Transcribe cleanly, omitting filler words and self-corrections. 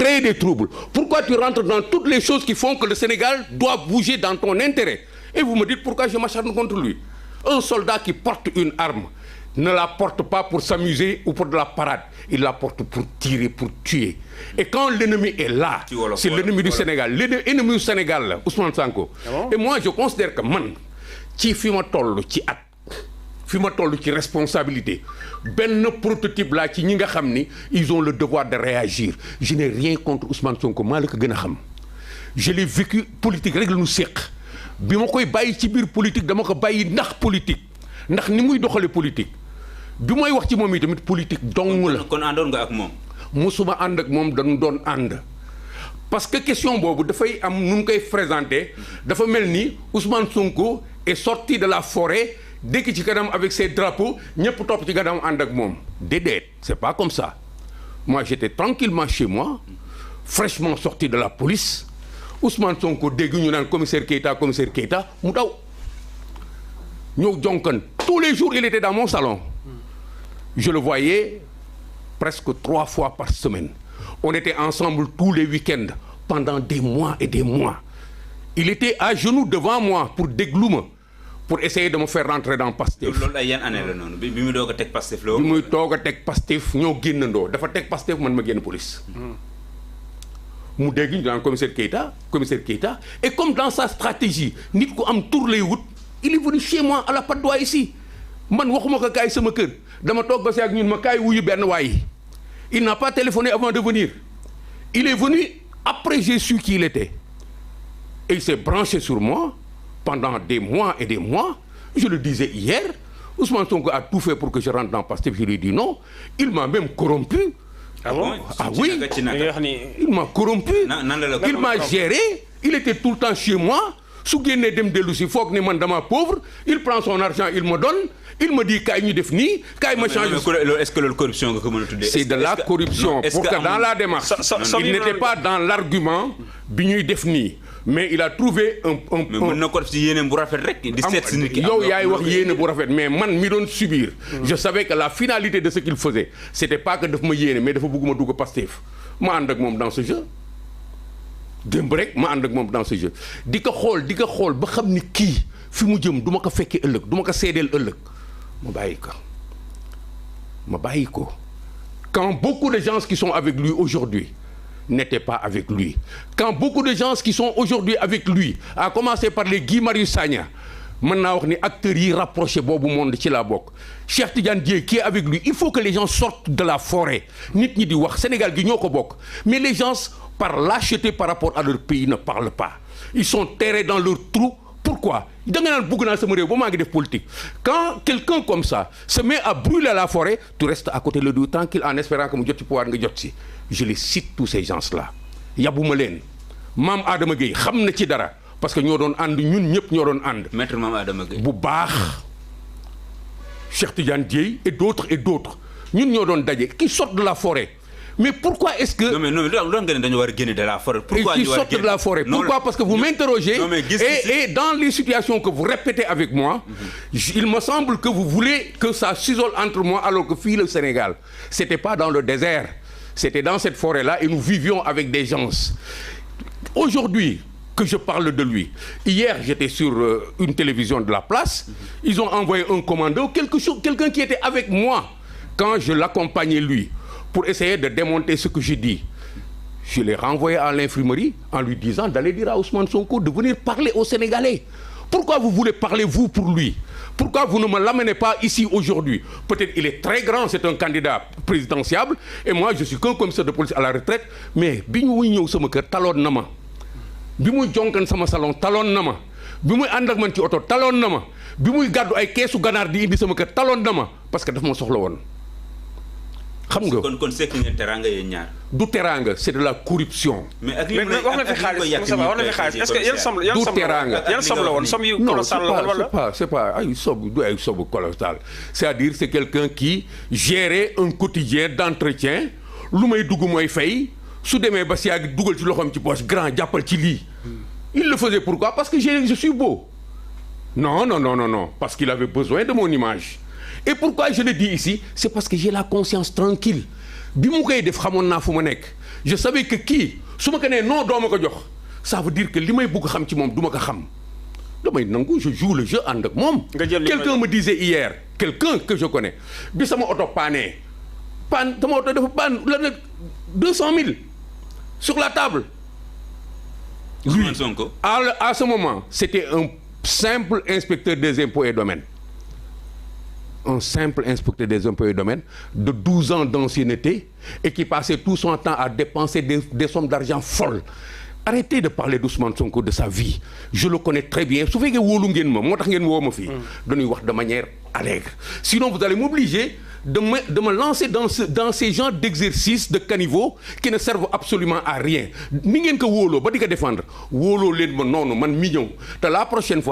créer des troubles? Pourquoi tu rentres dans toutes les choses qui font que le Sénégal doit bouger dans ton intérêt? Et vous me dites pourquoi je m'acharne contre lui? Un soldat qui porte une arme ne la porte pas pour s'amuser ou pour de la parade. Il la porte pour tirer, pour tuer. Et quand l'ennemi est là, c'est l'ennemi du Sénégal. L'ennemi du Sénégal, là, Ousmane Sonko. Et moi, je considère que man, ci fi ma toll ci at, fi ma toll ci responsabilité, benn prototype là ci ñi nga xam ni ils ont le devoir de réagir. Je n'ai rien contre Ousmane Sonko, maa la ko gën a xam. Je l'ai vécu politique rek la ñu séq. Bi ma koy bàyyi ci biir politique dama ko bàyyi ndax politique. Ndax ni muy doxale politique. Bi may wax ci moom yi tamit politique dong la. kon àndoon nga ak moom. musuma ànd ak moom dañu doon ànd. Parce que question boobu dafay am nu mu koy présenté dafa mel ni Ousmane Sonko est sorti de la forêt dëkk ci kanam avec ses drapeaux ñëpp topp ci kanam ànd ak moom. Déedéet, c'est pas comme ça. Moi j'étais tranquillement chez moi, fraîchement sorti de la police. Ousmane Sonko dégg ñu naan commissaire Keita mu daw. ñëw jonkan tous les jours il était dans mon salon. Je le voyais presque 3 fois par semaine. On était ensemble tous les week-ends pendant des mois et des mois. Il était à genoux devant moi pour déglu ma pour essayer de me faire rentrer dans Pastef. loolu ay yan année la noonu bi muy doog a teg Pastef la. bi muy doog a teg Pastef ñoo génnandoo dafa teg Pastef man ma génn police. mu dégg ñu naan commissaire Keita et comme dans sa stratégie nit ku am tur lay wut il est venu chez moi à la Patte d'Oie ici. Man waxuma ko kaay sama kër dama toog ba si ak ñun ma kaay wuyu benn waay. Il n'a pas téléphoné avant de venir. Il est venu après j'ai su qui il était. Et il s'est branché sur moi pendant des mois et des mois. Je le disais hier, Ousmane Sonko a tout fait pour que je rentre dans Pastef. Je lui ai dit non. Il m'a même corrompu. Ah bon? Ah oui. Il m'a corrompu. Il m'a géré. Il était tout le temps chez moi. Su génnee dem dellu si foog ne man dama pauvre. Il prend son argent, il me donne. Il me dit kaay ñu def nii kaay ma change. Est-ce que loolu corruption nga ko mën a tuddee? C'est de la corruption. Pour que dans la démarche, il n'était pas dans l'argument bi ñuy def nii. Mais il a trouvé un mais mën na ko def ci yéene bu rafet rek. di seet si nit ki yow yaay wax yéene bu rafet mais man mi doon subir. Je savais que la finalité de ce qu'il faisait c'était pas que daf ma yéene mais dafa bëgg ma dugg Pastef ma ànd ak moom dans ce jeu. démb rek ma ànd ak moom dans ce jeu di ko xool ba xam ni kii fi mu jëm du ma ko fekkee ëllëg du ma ko seedeel ëllëg ma bàyyi ko quand beaucoup de gens qui sont avec lui aujourd'hui n'étaient pas avec lui quand beaucoup de gens qui sont aujourd'hui avec lui à commencer par les Guy Marius Sagna mën naa wax ni acteurs yi rapproché boobu monde ci laa bokk Cheikh Tidiane Dièye qui est avec lui il faut que les gens sortent de la forêt nit ñi di wax Sénégal gi ñoo ko bokk mais les gens par lâcheté par rapport à leur pays ne parlent pas ils sont terrés dans leur trou. Pourquoi? Da nga naan bëgg naa sama réew ba maa ngi def politique. Quand quelqu'un comme ça se met à brûler la forêt, tu restes à côté de lui tranquille en espérant que mu jot ci pouvoir nga jot si. Je les cite tous ces gens-là. Yabuma leen Mame Adama Gueye xam na ci dara parce que ñoo doon ànd ñun ñëpp ñoo doon ànd. Maître Mame Adama Gueye bu baax. Cheikh Tidiane Dièye et d'autres ñun ñoo doon daje qui sortent de la forêt. Mais pourquoi est-ce que... Non, dañu war a génne de la forêt. Pourquoi ils sortent de la forêt? Pourquoi? Parce que vous m'interrogez et dans les situations que vous répétez avec moi, il me semble que vous voulez que ça s'isole entre moi alors que fii le Sénégal. C'était pas dans le désert. C'était dans cette forêt-là et nous vivions avec des gens. Aujourd'hui que je parle de lui, hier j'étais sur une télévision de la place, ils ont envoyé un commando, quelqu'un qui était avec moi quand je l'accompagnais lui. Pour essayer de démonter ce que je dis. Je l'ai renvoyé à l'infirmerie en lui disant d'aller dire à Ousmane Sonko de venir parler aux Sénégalais. Pourquoi vous voulez parler vous pour lui? Pourquoi vous ne me l'amenez pas ici aujourd'hui? Peut-être il est très grand, c'est un candidat présidentiable et moi je suis qu'un commissaire de police à la retraite mais bi muy ñëw sama kër taloon na ma bi muy jonkan sama salon taloon na ma bi muy ànd ak man ci oto taloon na ma bi muy gàddu ay keesu ganaar di indi sama kër taloon na ma parce que daf ma soxla woon. xam nga kon sekk ngeen teraanga yéen ñaar. du teraanga c'est de la corruption. mais ak wax na fi xaalis Moussa Ba wax na fi xaalis est-ce que yan somme la woon somme yu colossal la woon wala. c'est pas ay somme du ay somme colossal c'est-à-dire c'est quelqu'un qui gérait un quotidien d'entretien lu may dugg mooy fay su demee ba si yàgg dugal ci loxoom ci poche grand jàppal ci lii. il le faisait pourquoi? Parce que je suis beau. Non parce qu'il avait besoin de mon image. Et pourquoi je le dis ici? C'est parce que j'ai la conscience tranquille. Bi mu koy def xamoon naa fu ma nekk je savais que kii su ma ko nee non doo ma ko jox ça veut dire que li may bëgg xam ci moom du ma ko xam damay nangu je joue le jeu ànd ak moom. quelqu'un me disait hier quelqu'un que je connais bi sama oto paanee sama oto dafa paan la ne 200 000 sur la table. lui à ce moment c'était un simple inspecteur des impôts et domaines. Un simple inspecteur des impôts et domaines de 12 ans d'ancienneté et qui passait tout son temps à dépenser des sommes d'argent folles. Arrêtez de parler d'Ousmane Sonko, de sa vie. Je le connais très bien. Su fekkee wóolu ngeen ma moo tax ngeen woo ma fii. dañuy wax de manière allègre. Sinon vous allez m'obliger de me lancer dans ces genres d'exercices de caniveau qui ne servent absolument à rien. Ni ngeen ko wóoloo ba di ko défendre wóoloo leen ma noonu man mi ñëw te la prochaine fois.